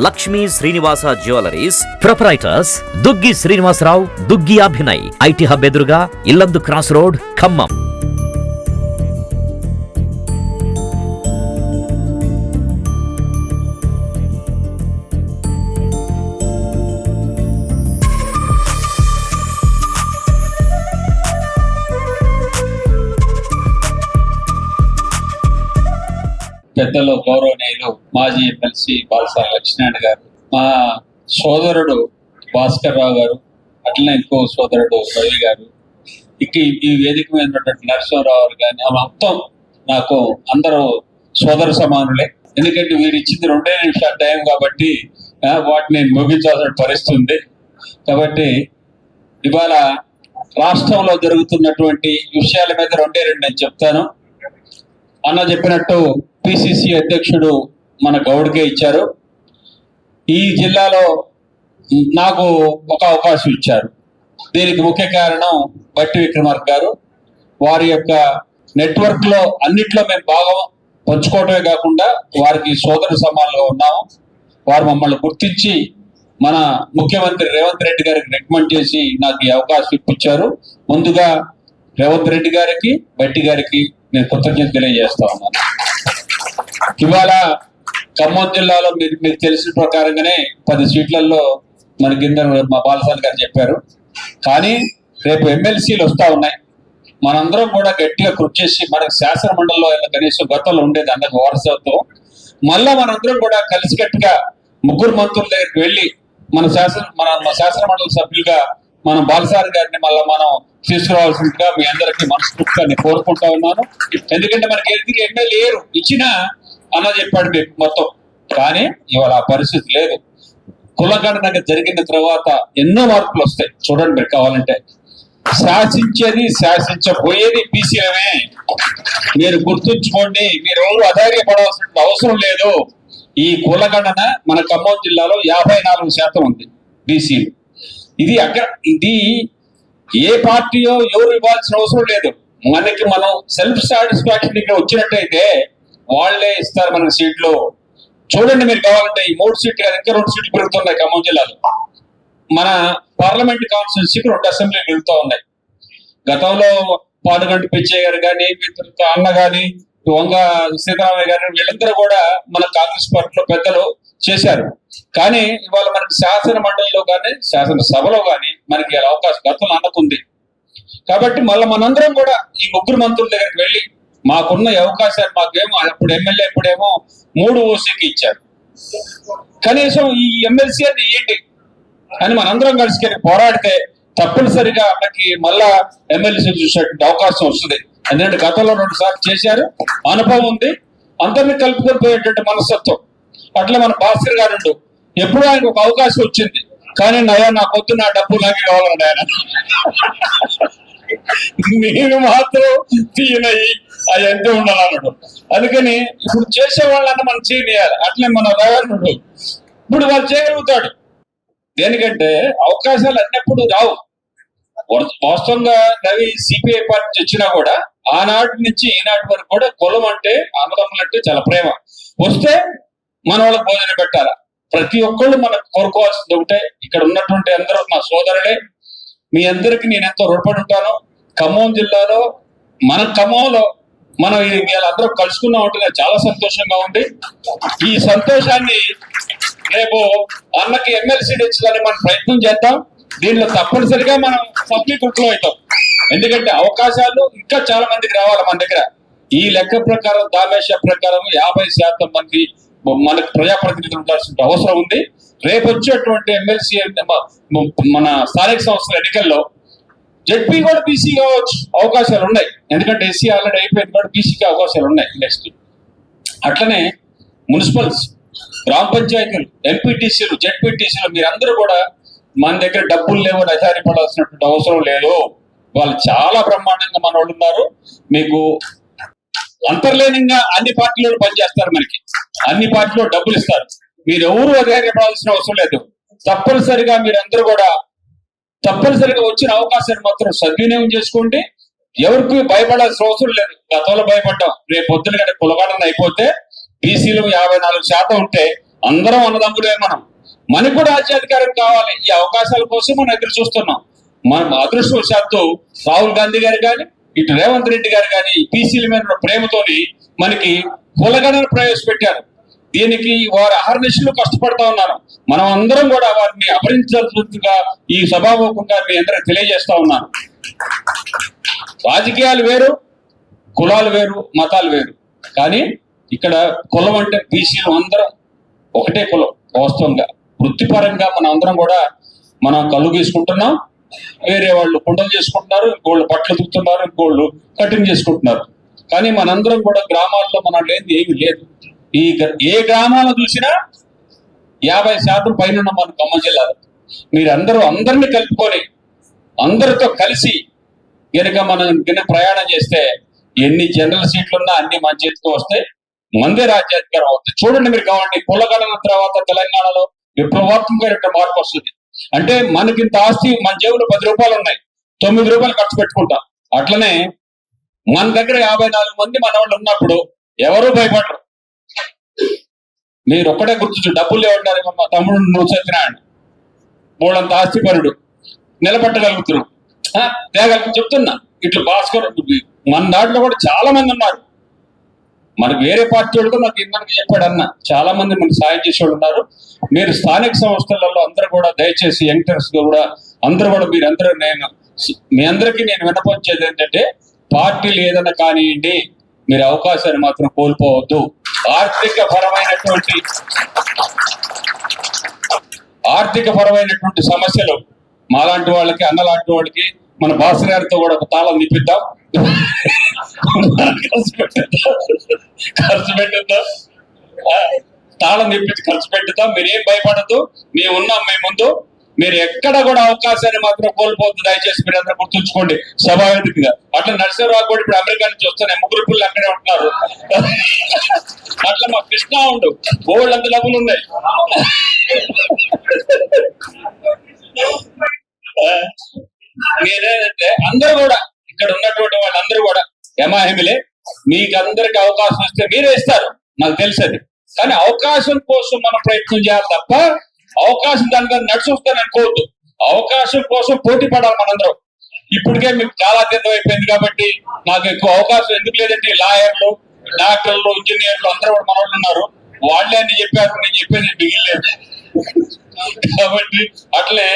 Lakshmi Srinivasa jewelleries proprietors Duggi Srinivasarao, Duggi Abhinay, IT hub ఎదురుగా Illandu cross road, Khammam. పెద్దలు గౌరవనీయులు మాజీ ఎమ్మెల్సీ బాలసాని లక్ష్మీనారాయణ గారు, మా సోదరుడు భాస్కర్ రావు గారు, అట్లనే ఇంకో సోదరుడు రవి గారు, ఇక ఈ వేదిక మీద ఉన్నటువంటి నరసింహరావు గారు కానీ మొత్తం నాకు అందరూ సోదర సమానులే. ఎందుకంటే వీరు ఇచ్చింది 2 నిమిషాల టైం కాబట్టి వాటిని ముగించాల్సిన పరిస్థితి ఉంది. కాబట్టి ఇవాళ రాష్ట్రంలో జరుగుతున్నటువంటి విషయాల మీద 2 నేను చెప్తాను. అన్న చెప్పినట్టు పిసిసి అధ్యక్షుడు మన గౌడ్కే ఇచ్చారు. ఈ జిల్లాలో నాకు ఒక అవకాశం ఇచ్చారు. దీనికి ముఖ్య కారణం బట్టి విక్రమార్క గారు. వారి యొక్క నెట్వర్క్ లో అన్నిట్లో మేము బాగా పంచుకోవటమే కాకుండా వారికి సోదర సమానంగా ఉన్నాము. వారు మమ్మల్ని గుర్తించి మన ముఖ్యమంత్రి రేవంత్ రెడ్డి గారికి రికమెండ్ చేసి నాకు ఈ అవకాశం ఇప్పించారు. ముందుగా రేవంత్ రెడ్డి గారికి, బట్టి గారికి నేను కృతజ్ఞత తెలియజేస్తా ఉన్నాను. ఇవాళ ఖమ్మం జిల్లాలో మీకు తెలిసిన ప్రకారంగానే 10 సీట్లలో మన కింద మా బాలసాని గారు చెప్పారు. కానీ రేపు ఎమ్మెల్సీలు వస్తా ఉన్నాయి. మనందరం కూడా గట్టిగా కృషి చేసి మనకి శాసన మండలిలో కనీసం గతంలో ఉండేది అందరికి వారసత్వం. మళ్ళా మనందరం కూడా కలిసికట్టుగా 3 మంత్రుల దగ్గరికి వెళ్ళి మన శాసన మండలి సభ్యులుగా మనం బాలసాని గారిని మళ్ళీ మనం తీసుకురావాల్సిందిగా మీ అందరికీ మనస్ఫూర్తిగా నేను కోరుకుంటా ఉన్నాను. ఎందుకంటే మనకి ఎదురు ఎమ్మెల్యే లేరు, ఇచ్చినా అన్న చెప్పాడు మీకు మొత్తం. కానీ ఇవాళ ఆ పరిస్థితి లేదు. కులగణన జరిగిన తర్వాత ఎన్నో మార్పులు వస్తాయి. చూడండి, మీరు కావాలంటే శాసించేది శాసించబోయేది బీసీలమే. మీరు గుర్తుంచుకోండి. మీరు ఎవరు అధైర్యపడాల్సిన అవసరం లేదు. ఈ కులగణన మన ఖమ్మం జిల్లాలో 54% ఉంది బీసీలు. ఇది ఏ పార్టీయో ఎవరు ఇవ్వాల్సిన అవసరం లేదు. మనకి మనం సెల్ఫ్ సాటిస్ఫాక్షన్ ఇక్కడ వచ్చినట్టయితే వాళ్లే ఇస్తారు మనకి సీట్లు. చూడండి, మీరు కావాలంటే ఈ 3 సీట్లు కదా, ఇంకా 2 సీట్లు పెరుగుతున్నాయి ఖమ్మం జిల్లాలో. మన పార్లమెంట్ కాన్స్టిట్యూన్సీకి 2 అసెంబ్లీలు పెరుగుతూ ఉన్నాయి. గతంలో పానుగంటి పిచ్చయ్య గారు కానీ, అన్న కానీ, వంగ సీతారామయ్య గారు, వీళ్ళందరూ కూడా మన కాంగ్రెస్ పార్టీలో పెద్దలు చేశారు. కానీ ఇవాళ మనకి శాసన మండలిలో కానీ శాసనసభలో కానీ మనకి అవకాశం గతంలో అన్నకుంది. కాబట్టి మళ్ళీ మనందరం కూడా ఈ 3 మంత్రుల దగ్గరికి వెళ్ళి మాకున్న అవకాశాలు, మాకేమో అప్పుడు ఎమ్మెల్యే ఇప్పుడేమో 3 ఓసీకి ఇచ్చారు, కనీసం ఈ ఎమ్మెల్సీ అని ఇవ్వండి అని మనందరం కలిసి పోరాడితే తప్పనిసరిగా మనకి మళ్ళా ఎమ్మెల్సీ చూసేటువంటి అవకాశం వస్తుంది. ఎందుకంటే గతంలో 2 సార్లు చేశారు, అనుభవం ఉంది, అందరినీ కలుపుకొని పోయేటువంటి మనస్తత్వం. అట్లా మన భాస్కర్ గారు ఎప్పుడు ఆయనకు ఒక అవకాశం వచ్చింది. కానీ నాకు వద్దు, నా డబ్బు నాకే కావాలండి ఆయన. నేను మాత్రం తీయనయ్యి అది ఎంతో ఉండాలన్నాడు. అందుకని ఇప్పుడు చేసే వాళ్ళన్నా మనం చేయనియాలి. అట్లే మన రవాణుడు ఇప్పుడు వాళ్ళు చేయగలుగుతాడు. దేనికంటే అవకాశాలు అన్నప్పుడు రావు. వాస్తవంగా రవి సిపిఐ పార్టీ వచ్చినా కూడా ఆనాటి నుంచి ఈనాటి వరకు కూడా కులం అంటే, అన్నదమ్ములు అంటే చాలా ప్రేమ. వస్తే మన వాళ్ళకి భోజనం పెట్టాలా. ప్రతి ఒక్కళ్ళు మనకు కోరుకోవాల్సింది ఒకటే, ఇక్కడ ఉన్నటువంటి అందరూ మా సోదరులే. మీ అందరికి నేను ఎంతో రుణపడి ఉంటాను. ఖమ్మం జిల్లాలో మన ఖమ్మంలో మనం వీళ్ళందరూ కలుసుకున్నాం అంటే చాలా సంతోషంగా ఉంది. ఈ సంతోషాన్ని రేపు అన్నకి ఎమ్మెల్సీ ఇచ్చేదాన్ని మనం ప్రయత్నం చేద్దాం. దీనిలో తప్పనిసరిగా మనం సఫలీకృతం అవుతాం. ఎందుకంటే అవకాశాలు ఇంకా చాలా మందికి రావాలి మన దగ్గర. ఈ లెక్క ప్రకారం, దామేష ప్రకారం 50% మంది మనకు ప్రజాప్రతినిధులు ఉండాల్సిన అవసరం ఉంది. రేపు వచ్చేటువంటి ఎమ్మెల్సీ మన స్థానిక సంస్థల ఎన్నికల్లో జడ్పీ కూడా బీసీ కావచ్చు, అవకాశాలు ఉన్నాయి. ఎందుకంటే ఎస్సీ ఆల్రెడీ అయిపోయింది కాబట్టి బీసీకి అవకాశాలు ఉన్నాయి నెక్స్ట్. అట్లనే మున్సిపల్స్, గ్రామ పంచాయతీలు, ఎంపీటీసీలు, జడ్పీటీసీలు మీరందరూ కూడా మన దగ్గర డబ్బులు లేవని ఆధారపడాల్సినటువంటి అవసరం లేదు. వాళ్ళు చాలా బ్రహ్మాండంగా మన వాళ్ళు ఉన్నారు. మీకు అంతర్లీనంగా అన్ని పార్టీలు పనిచేస్తారు. మనకి అన్ని పార్టీలో డబ్బులు ఇస్తారు. మీరు ఎవరు ఆధారపడాల్సిన అవసరం లేదు. తప్పనిసరిగా మీరందరూ కూడా తప్పనిసరిగా వచ్చిన అవకాశాన్ని మాత్రం సద్వినియోగం చేసుకోండి. ఎవరికి భయపడాల్సిన అవసరం లేదు. గతంలో భయపడ్డాం. రేపు పొద్దున కులగణన అయిపోతే బీసీలు 54% ఉంటే అందరం అన్నదమ్ములే మనకు కూడా రాజ్యాధికారం కావాలి. ఈ అవకాశాల కోసం మనం ఎదురు చూస్తున్నాం. మనం అదృష్టవశాత్తు రాహుల్ గాంధీ గారు కానీ ఇటు రేవంత్ రెడ్డి గారు కానీ బీసీల మీద ఉన్న ప్రేమతోని మనకి కులగణన ప్రవేశపెట్టారు. దీనికి వారు అహర్నిశలు కష్టపడతా ఉన్నారు. మనం అందరం కూడా వారిని అపరించాల్సిందిగా ఈ సభాముఖంగా మీ అందరూ తెలియజేస్తా ఉన్నాను. రాజకీయాలు వేరు, కులాలు వేరు, మతాలు వేరు. కానీ ఇక్కడ కులం అంటే బీసీలు అందరం ఒకటే కులం. వాస్తవంగా వృత్తిపరంగా మనం అందరం కూడా మనం కళ్ళు గీసుకుంటున్నాం. వేరే వాళ్ళు కుండలు చేసుకుంటున్నారు, ఇంకోళ్ళు బట్టలు తుక్కుతున్నారు, ఇంకోళ్ళు కటింగ్ చేసుకుంటున్నారు. కానీ మనందరం కూడా గ్రామాల్లో మన లేని ఏమి లేదు. ఏ గ్రామాలను చూసినా 50% పైన మన ఖమ్మం జిల్లాలో. మీరందరూ అందరినీ కలుపుకొని అందరితో కలిసి మనం ప్రయాణం చేస్తే ఎన్ని జనరల్ సీట్లున్నా అన్ని మన చేతికి వస్తాయి. మందే రాజ్యాధికారం అవుతుంది. చూడండి, మీరు కావండి, కులగణన తర్వాత తెలంగాణలో విప్లవాత్మకమైన మార్పు వస్తుంది. అంటే మనకింత ఆస్తి మన జేబులో 10 రూపాయలు ఉన్నాయి, 9 రూపాయలు ఖర్చు పెట్టుకుంటాం. అట్లనే మన దగ్గర 54 మంది మన వాళ్ళు ఉన్నప్పుడు ఎవరూ భయపడరు. మీరు ఒక్కడే గుర్తు, డబ్బులు లేవన్నారు మా తమ్ముడు నువ్వు సత్యనారాయణ మూడంత ఆస్తిపరుడు, నిలబెట్టగలుగుతున్నాం, చెప్తున్నా. ఇట్లా భాస్కర్ మన దాంట్లో కూడా చాలా మంది ఉన్నారు. మనకు వేరే పార్టీ వాళ్ళతో నాకు ఇందాక చెప్పాడు అన్న, చాలా మంది మనకు సాయం చేసేవాళ్ళు ఉన్నారు. మీరు స్థానిక సంస్థలలో అందరూ కూడా దయచేసి యంగ్టర్స్ కూడా అందరూ కూడా మీరందరూ మీ అందరికీ నేను విన్నపించేది ఏంటంటే, పార్టీలు ఏదైనా కానివ్వండి, మీరు అవకాశాన్ని మాత్రం కోల్పోవద్దు. ఆర్థిక పరమైనటువంటి సమస్యలు మాలాంటి వాళ్ళకి, అన్నలాంటి వాళ్ళకి మన భాస్కర్ గారితో కూడా ఒక తాళం నిప్పిద్దాం, ఖర్చు పెట్టిద్దాం, తాళం నిప్పించి ఖర్చు పెట్టిద్దాం. మీరేం భయపడద్దు, మేము ఉన్నాం మీ ముందు. మీరు ఎక్కడ కూడా అవకాశాన్ని మాత్రం కోల్పోవద్దు. దయచేసి మీరు అందరూ గుర్తుంచుకోండి సభావేదికగా. అట్లా నరసింహరావు కూడా ఇప్పుడు అమెరికా నుంచి వస్తున్నాయి, 3 పిల్లలు అక్కడే ఉంటున్నారు. అట్లా మా కృష్ణ ఉండు, బోల్డ్ అంత డబ్బులు ఉన్నాయి. నేనేంటంటే అందరూ కూడా ఇక్కడ ఉన్నటువంటి వాళ్ళందరూ కూడా యమాహిమిలే. మీకు అందరికి అవకాశం ఇస్తే మీరే ఇస్తారు, నాకు తెలుసది. కానీ అవకాశం కోసం మనం ప్రయత్నం చేయాలి తప్ప అవకాశం దాని మీద నడుచుస్తాను అనుకోవద్దు. అవకాశం కోసం పోటీ పడాలి మనందరం. ఇప్పటికే మీకు చాలా అత్యంతం అయిపోయింది కాబట్టి నాకు ఎక్కువ అవకాశం ఎందుకు లేదంటే, లాయర్లు, డాక్టర్లు, ఇంజనీర్లు అందరూ కూడా మన వాళ్ళు ఉన్నారు. వాళ్ళే అని చెప్పారు, నేను చెప్పేది మిగిలేదు. కాబట్టి అట్లే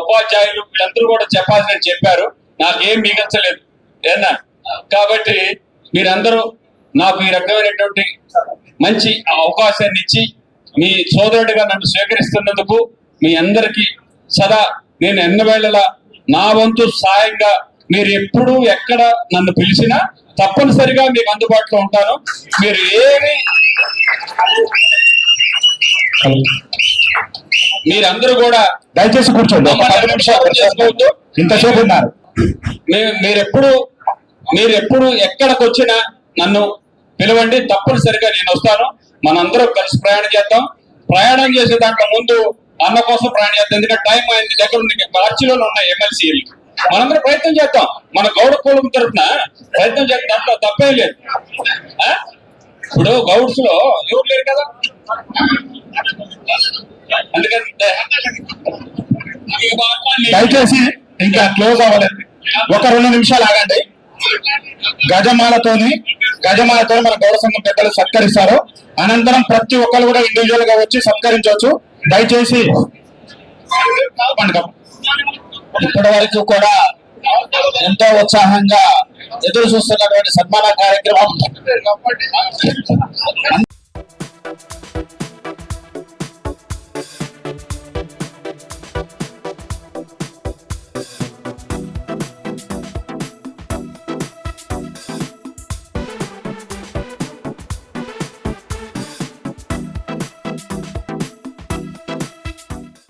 ఉపాధ్యాయులు వీళ్ళందరూ కూడా చెప్పాల్సినట్టు చెప్పారు, నాకేం మిగల్చలేదు ఏనా. కాబట్టి మీరందరూ నాకు ఈ రకమైనటువంటి మంచి అవకాశాన్ని ఇచ్చి మీ సోదరుడిగా నన్ను స్వీకరిస్తున్నందుకు మీ అందరికీ సదా నేను ఎన్నవేళలా నా వంతు సాయంగా మీరు ఎప్పుడు ఎక్కడ నన్ను పిలిచినా తప్పనిసరిగా మీకు అందుబాటులో ఉంటాను. మీరు ఏమి మీరందరూ కూడా దయచేసి కూర్చోండి, చేసుకోవద్దు. ఇంతసేపు ఉన్నారు. మీరెప్పుడు ఎక్కడికి వచ్చినా నన్ను పిలవండి, తప్పనిసరిగా నేను వస్తాను. మనందరం కలిసి ప్రయాణం చేద్దాం. ప్రయాణం చేసే దాంట్లో ముందు అన్న కోసం ప్రయాణం చేద్దాం. ఎందుకంటే టైం అయింది, దగ్గర ఉంది. మార్చిలో ఉన్నాయి ఎమ్మెల్సీలు. మనందరం ప్రయత్నం చేద్దాం. మన గౌడ కులం తరఫున ప్రయత్నం చేద్దాం, దాంట్లో తప్పే లేదు. ఇప్పుడు గౌడ్స్ లో ఎవరు లేరు కదా, అందుకని దయచేసి ఇంకా క్లోజ్ అవ్వలేదు, ఒక 2 నిమిషాలు ఆగండి. గజమాలతో మన గౌడ సంఘం పెద్దలు సత్కరిస్తారు. అనంతరం ప్రతి ఒక్కరు కూడా ఇండివిజువల్ గా వచ్చి సత్కరించవచ్చు. దయచేసి ఇప్పటి వరకు కూడా ఎంతో ఉత్సాహంగా ఎదురు చూస్తున్నటువంటి సన్మాన కార్యక్రమం